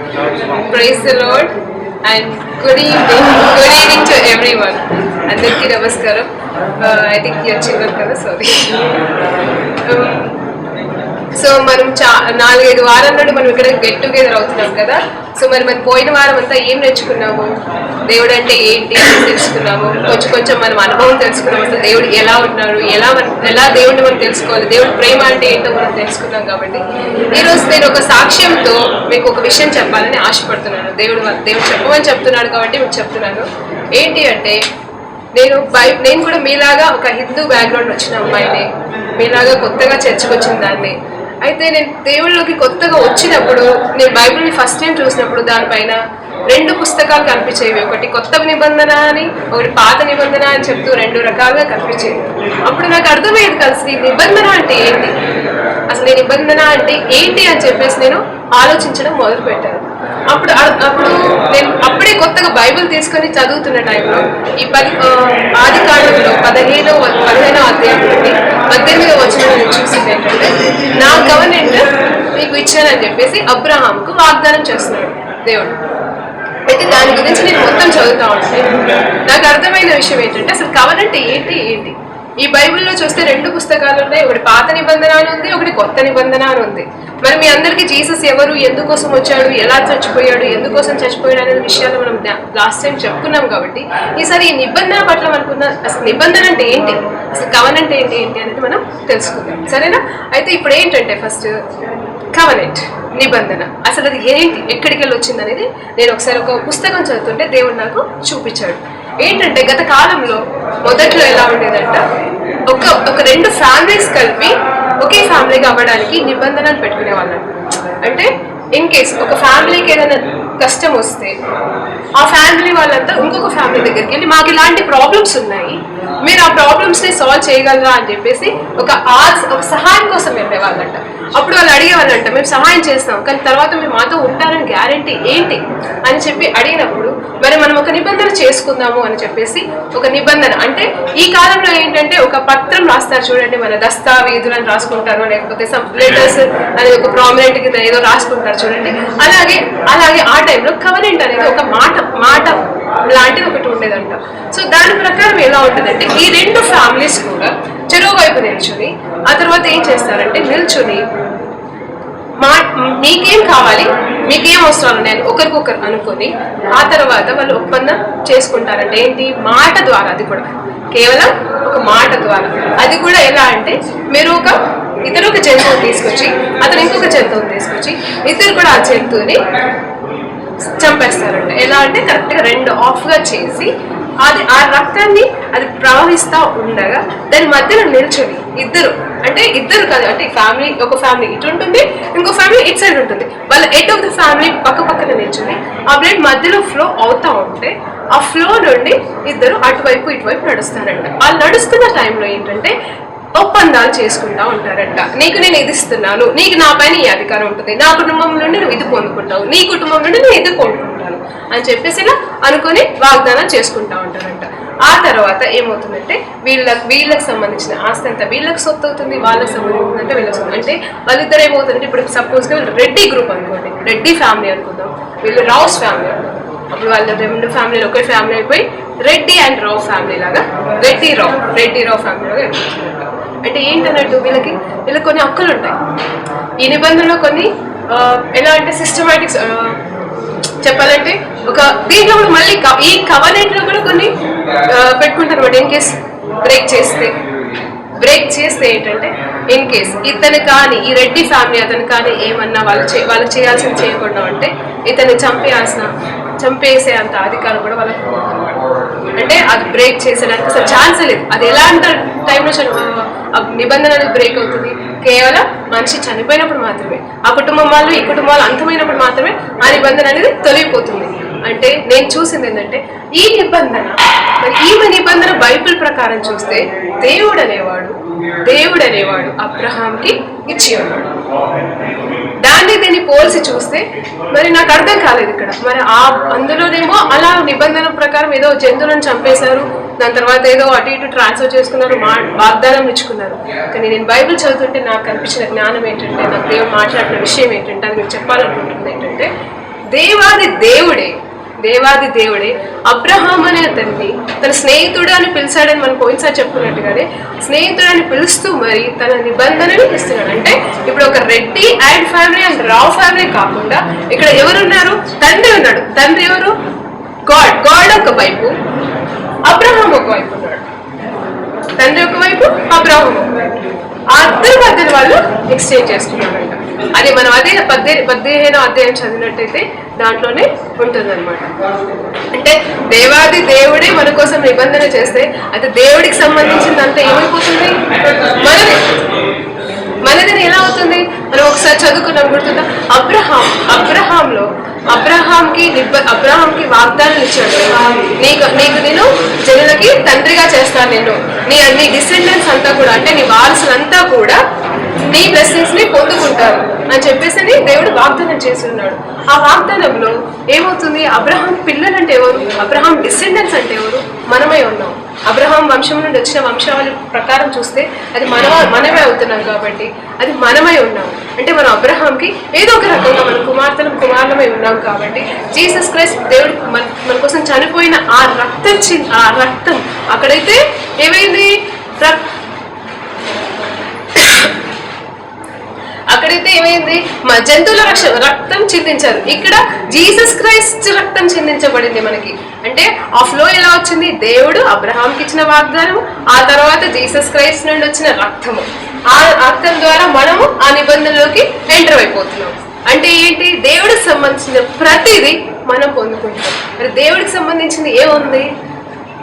Praise the Lord and good evening to everyone. అందరికీ నమస్కారం. I think you're children కదా, sorry. So మనం 4-5 వారాల నుండి మనం ఇక్కడ గెట్ టుగెదర్ అవుతున్నాం కదా. సో మనం పోయిన వారం అంతా ఏం నేర్చుకున్నాము, దేవుడు అంటే ఏంటి అని తెలుసుకున్నాము. కొంచెం మనం అనుభవం తెలుసుకున్నాము. అసలు దేవుడు ఎలా ఉన్నాడు, ఎలా దేవుడిని మనం తెలుసుకోవాలి, దేవుడు ప్రేమ అంటే ఏంటో మనం తెలుసుకున్నాం. కాబట్టి ఈరోజు నేను ఒక సాక్ష్యంతో మీకు ఒక విషయం చెప్పాలని ఆశపడుతున్నాను. దేవుడు చెప్పమని చెప్తున్నాడు కాబట్టి మీకు చెప్తున్నాను. ఏంటి అంటే నేను కూడా మీలాగా ఒక హిందూ బ్యాక్గ్రౌండ్ వచ్చిన అమ్మాయిని, మీలాగా కొత్తగా చర్చకు వచ్చిన దాన్ని. అయితే నేను దేవుళ్ళలోకి కొత్తగా వచ్చినప్పుడు, నేను బైబిల్ని ఫస్ట్ టైం చూసినప్పుడు దానిపైన 2 పుస్తకాలు కనిపించేవి. ఒకటి కొత్త నిబంధన అని, ఒకటి పాత నిబంధన అని చెప్తూ 2 రకాలుగా కనిపించేవి. అప్పుడు నాకు అర్థమయ్యేది కలిసి ఈ నిబంధన అంటే ఏంటి, అసలు ఈ నిబంధన అంటే ఏంటి అని చెప్పేసి నేను ఆలోచించడం మొదలు పెట్టాను. అప్పుడు నేను అప్పుడే కొత్తగా బైబిల్ తీసుకొని చదువుతున్న టైంలో ఈ ఆది కాండంలో 15వ అధ్యాయం నుండి 18వ వచనం నేను చూసింది ఏంటంటే, నా కవనెంట్ మీకు ఇచ్చానని చెప్పేసి అబ్రహాంకు వాగ్దానం చేస్తున్నాడు దేవుడు. అయితే దాని గురించి నేను మొత్తం చదువుతా ఉంటే నాకు అర్థమైన విషయం ఏంటంటే, అసలు కవనెంట్ ఏంటి. ఈ బైబిల్లో చూస్తే 2 పుస్తకాలు ఉన్నాయి. ఒకటి పాత నిబంధన అని ఉంది, ఒకటి కొత్త నిబంధన అని ఉంది. మరి మీ అందరికీ జీసస్ ఎవరు, ఎందుకోసం వచ్చాడు, ఎలా చచ్చిపోయాడు, ఎందుకోసం చచ్చిపోయాడు అనే విషయాలు మనం లాస్ట్ టైం చెప్పుకున్నాం. కాబట్టి ఈసారి ఈ నిబంధన పట్ల మనకున్న అసలు నిబంధన అంటే ఏంటి, అసలు కవనెంట్ ఏంటి అనేది మనం తెలుసుకుందాం, సరేనా? అయితే ఇప్పుడు ఏంటంటే ఫస్ట్ కవనెంట్, నిబంధన అసలు అది ఏంటి, ఎక్కడికి వెళ్ళి వచ్చింది అనేది నేను ఒకసారి ఒక పుస్తకం చదువుతుంటే దేవుడు నాకు చూపించాడు. ఏంటంటే గత కాలంలో మొదట్లో ఎలా ఉండేదంట, ఒక 2 ఫ్యామిలీస్ కలిపి ఒకే ఫ్యామిలీగా అవ్వడానికి నిబంధనలు పెట్టుకునే వాళ్ళం. అంటే ఇన్ కేస్ ఒక ఫ్యామిలీకి ఏదైనా కష్టం వస్తే ఆ ఫ్యామిలీ వాళ్ళంతా ఇంకొక ఫ్యామిలీ దగ్గరికి వెళ్ళి, మాకు ఇలాంటి ప్రాబ్లమ్స్ ఉన్నాయి, మీరు ఆ ప్రాబ్లమ్స్ని సాల్వ్ చేయగలరా అని చెప్పేసి ఒక సహాయం కోసం వెళ్ళే వాళ్ళంట. అప్పుడు వాళ్ళు అడిగేవాళ్ళంట, మేము సహాయం చేస్తాం కానీ తర్వాత మీరు మాతో ఉంటారని గ్యారంటీ ఏంటి అని చెప్పి అడిగినప్పుడు, మరి మనం ఒక నిబంధన చేసుకుందాము అని చెప్పేసి ఒక నిబంధన అంటే ఈ కాలంలో ఏంటంటే ఒక పత్రం రాస్తారు చూడండి, మన దస్తావేజులను రాసుకుంటారు, లేకపోతే సమ్ లెటర్స్ అనేది ఒక ప్రామినెంట్ కింద ఏదో రాసుకుంటారు చూడండి. అలాగే ఆ టైంలో కవనెంట్ అనేది ఒక మాట లాంటిది ఒకటి ఉండేదంట. సో దాని ప్రకారం ఎలా ఉంటుందంటే, ఈ 2 ఫ్యామిలీస్ కూడా చెరువు వైపు నిల్చుని ఆ తర్వాత ఏం చేస్తారంటే నిల్చుని నీకేం కావాలి, మీకేం అవసరాలు నేను ఒకరికొకరు అనుకొని ఆ తర్వాత వాళ్ళు ఒప్పందం చేసుకుంటారంటే ఏంటి, మాట ద్వారా. అది కూడా కేవలం ఒక మాట ద్వారా. అది కూడా ఎలా అంటే, మీరు ఇతరు ఒక జంతువుని తీసుకొచ్చి అతను ఇంకొక జంతువుని తీసుకొచ్చి ఇద్దరు కూడా ఆ జంతువుని చంపేస్తారంట. ఎలా అంటే కరెక్ట్గా 2 ఆఫ్గా చేసి అది ఆ రక్తాన్ని అది ప్రవహిస్తూ ఉండగా దాని మధ్యలో నిల్చొని ఇద్దరు కాదు, అంటే ఒక ఫ్యామిలీ ఇటు ఉంటుంది, ఇంకో ఫ్యామిలీ ఇటు సైడ్ ఉంటుంది. వాళ్ళ ఎడ్ ఆఫ్ ద ఫ్యామిలీ పక్కన నిల్చొని ఆ బ్లడ్ మధ్యలో ఫ్లో అవుతూ ఉంటే ఆ ఫ్లో నుండి ఇద్దరు అటువైపు ఇటువైపు నడుస్తారంట. వాళ్ళు నడుస్తున్న టైంలో ఏంటంటే ఒప్పందాలు చేసుకుంటా ఉంటారంట. నీకు నేను ఇది ఇస్తున్నాను, నీకు నా పైన ఈ అధికారం ఉంటుంది, నా కుటుంబం నుండి నువ్వు ఇది పొందుకుంటావు, నీ కుటుంబం నుండి నేను ఇది పొందుకుంటాను అని చెప్పేసి ఇలా అనుకుని వాగ్దానం చేసుకుంటా ఉంటారంట. ఆ తర్వాత ఏమవుతుందంటే వీళ్ళకి సంబంధించిన ఆస్తి అంతా వీళ్ళకి సొత్తు అవుతుంది, వాళ్ళకి సంబంధించిందంటే వీళ్ళకి సొత్తు. అంటే వాళ్ళిద్దరు ఏమవుతుందంటే, ఇప్పుడు సపోజ్గా వీళ్ళు రెడ్డి గ్రూప్ అనుకోండి, రెడ్డి ఫ్యామిలీ అనుకుందాం, వీళ్ళు రావుస్ ఫ్యామిలీ అనుకుందాం. అప్పుడు వాళ్ళ 2 ఫ్యామిలీలు ఒకే ఫ్యామిలీ అయిపోయి రెడ్డి అండ్ రావు ఫ్యామిలీ లాగా రెడ్డి రావు ఫ్యామిలీ లాగా అయిపోతుంది. అంటే ఏంటన్నట్టు వీళ్ళకి కొన్ని హక్కులు ఉంటాయి. ఈ నిబంధనలో కొన్ని ఎలా అంటే సిస్టమాటిక్స్ చెప్పాలంటే దీంట్లో కూడా మళ్ళీ ఈ కవనెంట్లో కూడా కొన్ని పెట్టుకుంటారు అనమాట. ఇన్ కేస్ బ్రేక్ చేస్తే ఏంటంటే, ఇన్ కేస్ ఇతను కానీ ఈ రెడ్డి ఫ్యామిలీ అతను కానీ ఏమన్నా వాళ్ళు చేయాల్సింది చేయకుండా ఉంటే ఇతన్ని చంపేసే అంత అధికారం కూడా వాళ్ళకి. అంటే అది బ్రేక్ చేసేదానికి అసలు ఛాన్స్ లేదు. అది ఎలాంటి టైంలో నిబంధన అనేది బ్రేక్ అవుతుంది, కేవలం మనిషి చనిపోయినప్పుడు మాత్రమే, ఆ కుటుంబం వాళ్ళు ఈ కుటుంబాలు అంతమైనప్పుడు మాత్రమే ఆ నిబంధన అనేది తొలగిపోతుంది. అంటే నేను చూసింది ఏంటంటే, ఈ నిబంధన బైబిల్ ప్రకారం చూస్తే దేవుడు అనేవాడు అబ్రహాంకి ఇచ్చి ఉన్నాడు. దీన్ని పోల్చి చూస్తే మరి నాకు అర్థం కాలేదు ఇక్కడ. మరి అందులోనేమో అలా నిబంధన ప్రకారం ఏదో జంతువులను చంపేశారు, దాని తర్వాత ఏదో అటు ఇటు ట్రాన్స్ఫర్ చేసుకున్నారు, వాగ్దానం ఇచ్చుకున్నారు. కానీ నేను బైబిల్ చదువుతుంటే నాకు కనిపించిన జ్ఞానం ఏంటంటే, నాకు దేవుడు మాట్లాడిన విషయం ఏంటంటే, అది మీకు చెప్పాలనుకుంటుంది ఏంటంటే, దేవాది దేవుడే అబ్రహాం అనే అతన్ని తన స్నేహితుడు అని పిలిచాడని మనం పోయినసారి చెప్పుకున్నట్టుగానే స్నేహితుడు పిలుస్తూ మరి తన నిబంధనని ఇస్తున్నాడు. అంటే ఇప్పుడు ఒక Reddy and family and Rao family కాకుండా ఇక్కడ ఎవరున్నారు? తండ్రి ఉన్నాడు. తండ్రి ఎవరు? గాడ్ ఒక వైపు, అబ్రహాం ఒక వైపు ఉన్నాడు. తండ్రి ఒకవైపు, అబ్రహాం ఒకవైపు. ఆ ఇద్దరు మధ్యన వాళ్ళు ఎక్స్చేంజ్ చేసుకున్నారంట. అది మనం అదే 15వ అధ్యాయం చదివినట్టయితే దాంట్లోనే ఉంటుందన్నమాట. అంటే దేవాది దేవుడే మన కోసం నిబంధన చేస్తే అది దేవుడికి సంబంధించిందంతా ఏమైపోతుంది? మనదని ఎలా అవుతుంది? మనం ఒకసారి చదువుకున్నాం, గుర్తుందా? అబ్రహాంకి వాగ్దానం ఇచ్చాడు. నీకు నేను జనులకి తండ్రిగా చేస్తాను, నీ డిసెండెంట్స్ అంతా కూడా, అంటే నీ వారసులంతా కూడా నీ బ్లెస్సింగ్స్ ని పొందుకుంటారు అని చెప్పేసి దేవుడు వాగ్దానం చేసి ఉన్నాడు. ఆ వాగ్దానంలో ఏమవుతుంది? అబ్రహాం పిల్లలంటే ఎవరు? అబ్రహాం డిసెండెంట్స్ అంటే ఎవరు? మనమై ఉన్నాం. అబ్రహాం వంశం నుండి వచ్చిన వంశావళి ప్రకారం చూస్తే అది మనమే అవుతున్నాం కాబట్టి అది మనమై ఉన్నాం. అంటే మనం అబ్రహాంకి ఏదో ఒక రకంగా మన కుమారులమై ఉన్నాం కాబట్టి జీసస్ క్రైస్ట్ దేవుడు మన కోసం చనిపోయిన ఆ రక్తం అక్కడైతే ఏమైంది? అక్కడైతే ఏమైంది? జంతువుల రక్తం చిందించారు. ఇక్కడ జీసస్ క్రైస్ట్ రక్తం చిందించబడింది మనకి. అంటే ఆ ఫ్లో ఎలా వచ్చింది? దేవుడు అబ్రహాంకి ఇచ్చిన వాగ్దానం, ఆ తర్వాత జీసస్ క్రైస్ట్ నుండి వచ్చిన రక్తము. ఆ రక్తం ద్వారా మనము ఆ నిబంధనలోకి ఎంటర్ అయిపోతున్నాం. అంటే ఏంటి? దేవుడికి సంబంధించిన ప్రతిదీ మనం పొందుకుంటాం. మరి దేవుడికి సంబంధించింది ఏముంది?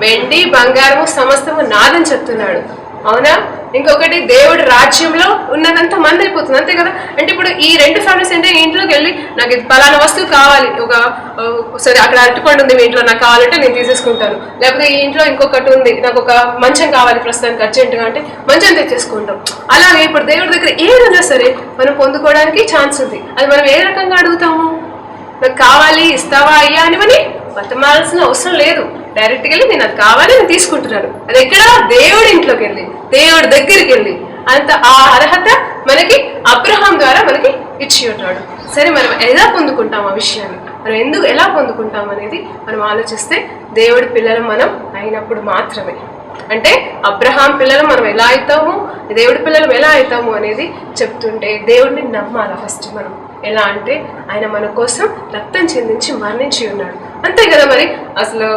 వెండి బంగారము సమస్తము నాదని చెప్తున్నాడు. అవునా? ఇంకొకటి, దేవుడి రాజ్యంలో ఉన్నదంతా మంది అయిపోతుంది, అంతే కదా? అంటే ఇప్పుడు ఈ రెండు ఫ్యామిలీస్ అంటే ఇంట్లోకి వెళ్ళి నాకు ఇది పలానా వస్తువు కావాలి, సరే అక్కడ అరటిపండు ఉంది మీ ఇంట్లో, నాకు కావాలంటే నేను తీసేసుకుంటాను. లేకపోతే ఈ ఇంట్లో ఇంకొకటి ఉంది, నాకు ఒక మంచం కావాలి ప్రస్తుతానికి అర్జెంటుగా అంటే మంచం తెచ్చేసుకుంటాం. అలాగే ఇప్పుడు దేవుడి దగ్గర ఏదైనా సరే మనం పొందుకోవడానికి ఛాన్స్ ఉంది. అది మనం ఏ రకంగా అడుగుతాము? నాకు కావాలి, ఇస్తావా అయ్యా అని మనం బతమాల్సిన అవసరం లేదు. డైరెక్ట్గా వెళ్ళి నేను అది కావాలి, నేను తీసుకుంటున్నాను. అది ఎక్కడ? దేవుడి ఇంట్లోకి వెళ్ళి, దేవుడి దగ్గరికి వెళ్ళి. అంత ఆ అర్హత మనకి అబ్రహాం ద్వారా మనకి ఇచ్చి ఉన్నాడు. సరే, మనం ఎలా పొందుకుంటాం ఆ విషయాన్ని, మనం ఎలా పొందుకుంటాం అనేది మనం ఆలోచిస్తే దేవుడి పిల్లలు మనం అయినప్పుడు మాత్రమే. అంటే అబ్రహాం పిల్లలు మనం ఎలా అవుతాము, దేవుడి పిల్లలు ఎలా అవుతాము అనేది చెప్తుంటే దేవుడిని నమ్మాలి ఫస్ట్ మనం. ఎలా అంటే ఆయన మన కోసం రక్తం చెందించి మరణించి ఉన్నాడు, అంతే కదా? మరి అసలు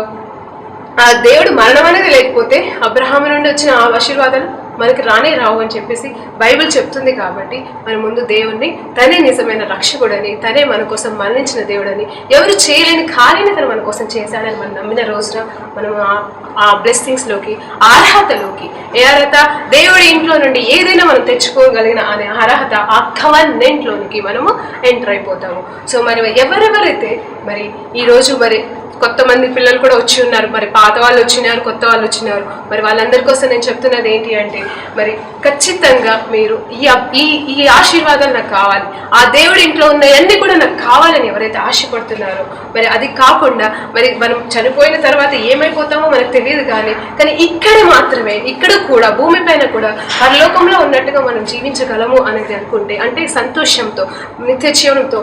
ఆ దేవుడు మరణం అనేది లేకపోతే అబ్రహాం నుండి వచ్చిన ఆ ఆశీర్వాదాలు మనకి రావు అని చెప్పేసి బైబిల్ చెప్తుంది. కాబట్టి మన ముందు దేవుడిని తనే నిజమైన రక్షకుడని, తనే మన కోసం మరణించిన దేవుడని, ఎవరు చేయలేని కార్యాన్ని తను మన కోసం చేశాడని మనం నమ్మిన రోజున మనం ఆ బ్లెస్సింగ్స్లోకి, ఆ అర్హతలోకి, ఏ అర్హత? దేవుడి ఇంట్లో నుండి ఏదైనా మనం తెచ్చుకోగలిగిన అనే అర్హత, ఆ కవెనెంట్లోనికి మనము ఎంటర్ అయిపోతాము. సో మరి ఎవరెవరైతే మరి ఈరోజు మరి కొంతమంది పిల్లలు కూడా వచ్చి ఉన్నారు, మరి పాత వాళ్ళు వచ్చినారు, కొత్త వాళ్ళు వచ్చినారు. మరి వాళ్ళందరి కోసం నేను చెప్తున్నది ఏంటి అంటే, మరి ఖచ్చితంగా మీరు ఈ ఆశీర్వాదాలు నాకు కావాలి, ఆ దేవుడి ఇంట్లో ఉన్నవన్నీ కూడా నాకు కావాలని ఎవరైతే ఆశపడుతున్నారో, మరి అది కాకుండా మరి మనం చనిపోయిన తర్వాత ఏమైపోతామో మనకు తెలియదు. కానీ ఇక్కడ మాత్రమే, ఇక్కడ కూడా భూమిపైన కూడా పరలోకంలో ఉన్నట్టుగా మనం జీవించగలము అనేది అనుకుంటే, అంటే సంతోషంతో, నిత్య జీవనంతో,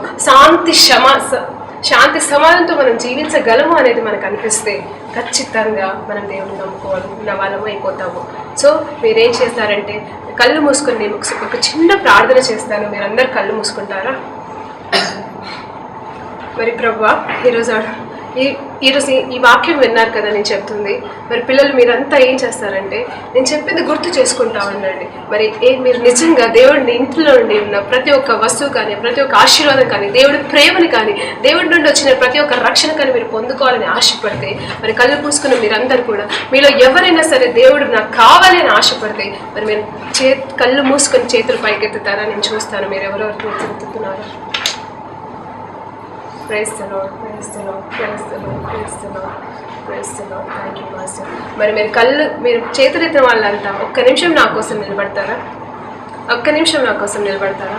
శాంతి సమాధానంతో మనం జీవించగలము అనేది మనకు అనిపిస్తే ఖచ్చితంగా మనం దేవుడిని నమ్ముకోవాలన్న వాళ్ళము అయిపోతాము. సో మీరేం చేస్తారంటే కళ్ళు మూసుకొని నేను ఒక చిన్న ప్రార్థన చేస్తాను, మీరందరూ కళ్ళు మూసుకుంటారా? మరి ప్రభువా, ఈరోజు ఈ వాక్యం విన్నారు కదా నేను చెప్తుంది. మరి పిల్లలు మీరంతా ఏం చేస్తారంటే నేను చెప్పింది గుర్తు చేసుకుంటా ఉండండి. మరి మీరు నిజంగా దేవుడిని ఇంట్లో నుండి ఉన్న ప్రతి ఒక్క వస్తువు కానీ, ప్రతి ఒక్క ఆశీర్వాదం కానీ, దేవుడి ప్రేమని కానీ, దేవుడి నుండి వచ్చిన ప్రతి ఒక్క రక్షణ కానీ మీరు పొందుకోవాలని ఆశపడితే, మరి కళ్ళు పూసుకున్న మీరందరూ కూడా, మీలో ఎవరైనా సరే దేవుడు నాకు కావాలి అని ఆశపడితే మరి మీరు కళ్ళు మూసుకొని చేతులు పైకెత్తుతారా? నేను చూస్తాను మీరు ఎవరెవరు ఎత్తుతున్నారు. Praise the Lord, praise the Lord, praise the Lord, praise the Lord, praise the Lord. Thank you, Master. మరి మీరు చేతులెత్తిన వాళ్ళంతా ఒక్క నిమిషం నా కోసం నిలబడతారా? ఒక్క నిమిషం నా కోసం నిలబడతారా?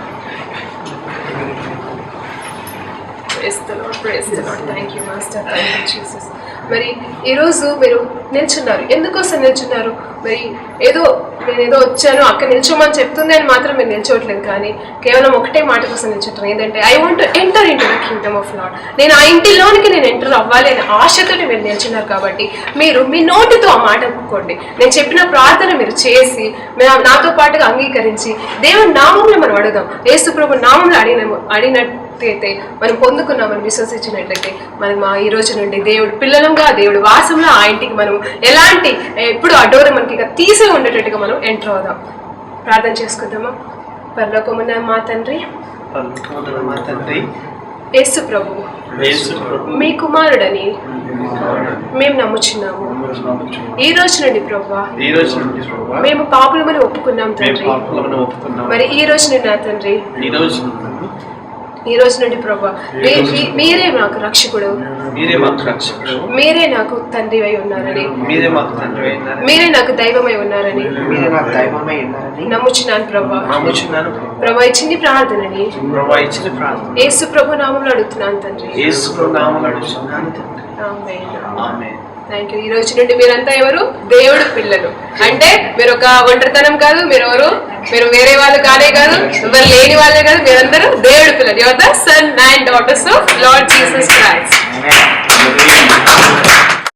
Praise the Lord. Thank you master, thank you Jesus. మరి ఈరోజు మీరు నిల్చున్నారు, ఎందుకోసం నిల్చున్నారు? మరి నేను వచ్చాను అక్కడ నిల్చోమని చెప్తుంది అని మాత్రం మీరు నిల్చోవట్లేదు, కానీ కేవలం ఒకటే మాట కోసం నిల్చుంటారు. ఏంటంటే I want to enter in to the Kingdom of lord. నేను ఆ ఇంటిలోనికి నేను ఎంటర్ అవ్వాలి అనే ఆశతో మీరు నిల్చున్నారు. కాబట్టి మీరు మీ నోటితో ఆ మాట ఒప్పుకోండి. నేను చెప్పిన ప్రార్థన మీరు చేసి నాతో పాటుగా అంగీకరించి దేవుని నామంలో మనం అడుగుదాం. యేసు ప్రభు నామంలో అడిగినట్టయితే మనం పొందుకున్నామని విశ్వసించినట్లయితే మనం ఈ రోజు నుండి దేవుడు పిల్లలంగా, దేవుడు వాసంలో ఆ ఇంటికి మనం ఎలాంటి ఎప్పుడు ఆ డోర్ మనకి తీసే ఉండేటట్టుగా మనం ఎంటర్ అవుదాం. ప్రార్థన చేసుకుందామా? పరలోకమున్న మా తండ్రి, యేసు ప్రభు మీ కుమారుడని మేము నమ్ముచున్నాము. ఈ రోజు నుండి ప్రభా మేము పాపులమని ఒప్పుకున్నాం తండ్రి. మరి ఈ రోజు నుండి నా తండ్రి, ఈ రోజు నుండి ప్రభా మీరే నాకు రక్షకుడు, మీరే నాకు తండ్రి అయి ఉన్నారని, మీరే నాకు దైవమై ఉన్నారని నమ్ముచున్నాను ప్రభా. ప్రభా ఈ చిన్ని ప్రార్థనని యేసు ప్రభు నామంలో అడుగుతున్నాను తండ్రి. ఆమేన్. Thank you. ఈ రోజు నుండి మీరంతా ఎవరు? దేవుడు పిల్లలు. అంటే మీరు ఒక ఒంటరితనం కాదు, మీరు వేరే వాళ్ళు కానే కాదు, ఎవరు లేని వాళ్ళే కాదు, మీరందరూ దేవుడు పిల్లలు. Your the son and daughters of Lord Jesus Christ.